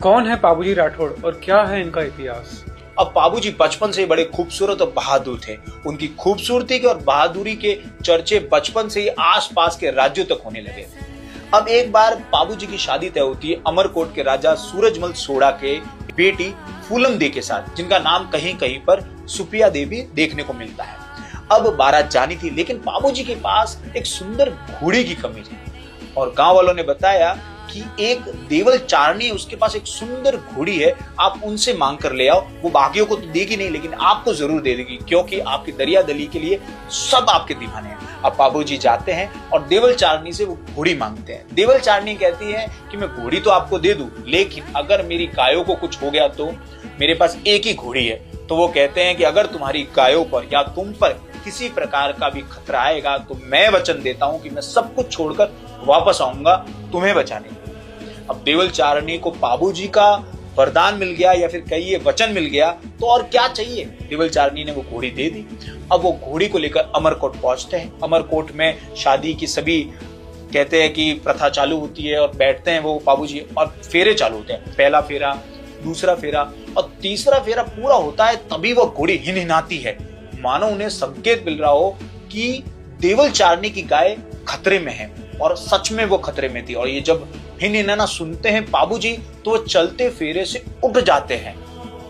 कौन है बाबूजी राठौड़ और क्या है इनका इतिहास? अब बाबूजी बचपन से ही बड़े खूबसूरत और बहादुर थे। उनकी खूबसूरती के और बहादुरी के चर्चे बचपन से ही आसपास के राज्यों तक होने लगे। अब एक बार बाबूजी की शादी तय होती है अमरकोट के राजा सूरजमल सोढ़ा के बेटी फूलम दे के साथ, जिनका नाम कहीं कहीं पर सुप्रिया देवी देखने को मिलता है। अब बारात जानी थी, लेकिन बाबूजी के पास एक सुंदर घोड़ी की कमी थी और गांव वालों ने बताया कि एक देवल चारणी, उसके पास एक सुंदर घोड़ी है, आप उनसे मांग कर ले आओ। वो बाकियों को तो देगी नहीं, लेकिन आपको जरूर दे देगी, क्योंकि आपकी दरिया दली के लिए सब आपके दीवाने हैं। अब बाबूजी जाते हैं और देवल चारणी से वो घोड़ी मांगते हैं। देवल चारणी कहती है कि मैं घोड़ी तो आपको दे दूं, लेकिन अगर मेरी गायों को कुछ हो गया तो मेरे पास एक ही घोड़ी है। तो वो कहते हैं कि अगर तुम्हारी गायों पर या तुम पर किसी प्रकार का भी खतरा आएगा तो मैं वचन देता हूं कि मैं सब कुछ छोड़कर वापस आऊंगा तुम्हें बचाने। अब देवल चारणी को बाबूजी का वरदान मिल गया या फिर कहिए वचन मिल गया, तो और क्या चाहिए। देवल चारणी ने वो घोड़ी दे दी। अब वो घोड़ी को लेकर अमरकोट पहुंचते हैं। अमरकोट में शादी की सभी कहते हैं कि प्रथा चालू होती है और बैठते हैं वो बाबूजी और फेरे चालू होते हैं। पहला फेरा, दूसरा फेरा और तीसरा फेरा पूरा होता है, तभी वो घोड़ी हिनहिनाती है, मानो उन्हें संकेत मिल रहा हो कि देवल चारणी की गाय खतरे में है। और सच में वो खतरे में थी। और ये जब हिनहिनाना सुनते हैं बाबूजी, तो वो चलते फेरे से उठ जाते हैं।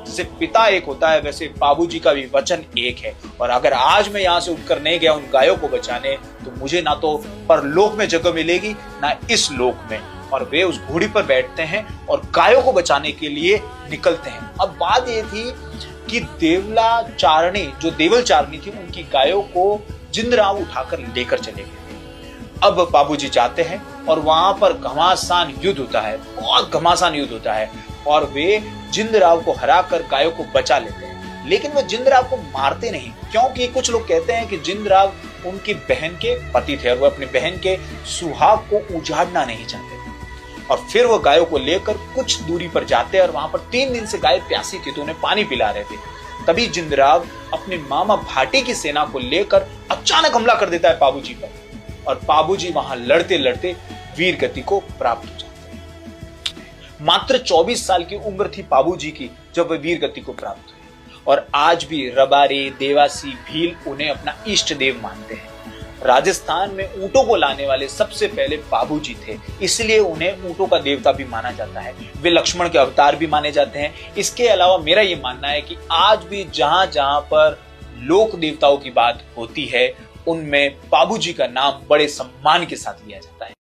जैसे पिता एक होता है, वैसे बाबूजी का भी वचन एक है। और अगर आज मैं यहाँ से उठकर नहीं गया उन गायों को बचाने, तो मुझे ना तो परलोक में जगह मिलेगी ना इस लोक में। और वे उस घोड़ी पर बैठते हैं और गायों को बचाने के लिए निकलते हैं। अब बात ये थी कि देवला चारणी, जो देवल चारणी थी, उनकी गायों को जिंदराव उठाकर लेकर चले गए। अब बाबूजी जाते हैं और वहां पर घमासान युद्ध होता है, बहुत घमासान युद्ध होता है और वे जिंदराव को हराकर गायों को बचा लेते हैं। लेकिन वो जिंदराव को मारते नहीं, क्योंकि कुछ लोग कहते हैं कि जिंदराव उनकी बहन के पति थे और वो अपनी बहन के सुहाग को उजाड़ना नहीं चाहते। और फिर वो गायों को लेकर कुछ दूरी पर जाते हैं और वहां पर 3 दिन से गाय प्यासी थी, तो उन्हें पानी पिला रहे थे। तभी जिंदराव अपने मामा भाटी की सेना को लेकर अचानक हमला कर देता है बाबूजी पर और बाबूजी वहां लड़ते लड़ते वीर गति को प्राप्त हो जाते हैं। मात्र 24 साल की उम्र थी बाबूजी की जब वे वीर गति को प्राप्त हुए। और आज भी रबारी, देवासी, भील उन्हें अपना इष्ट देव मानते हैं। राजस्थान में ऊंटों को लाने वाले सबसे पहले बाबूजी थे, इसलिए उन्हें ऊंटों का देवता भी माना जाता है। वे लक्ष्मण के अवतार भी माने जाते हैं। इसके अलावा मेरा ये मानना है कि आज भी जहां जहां पर लोक देवताओं की बात होती है, उनमें बाबूजी का नाम बड़े सम्मान के साथ लिया जाता है।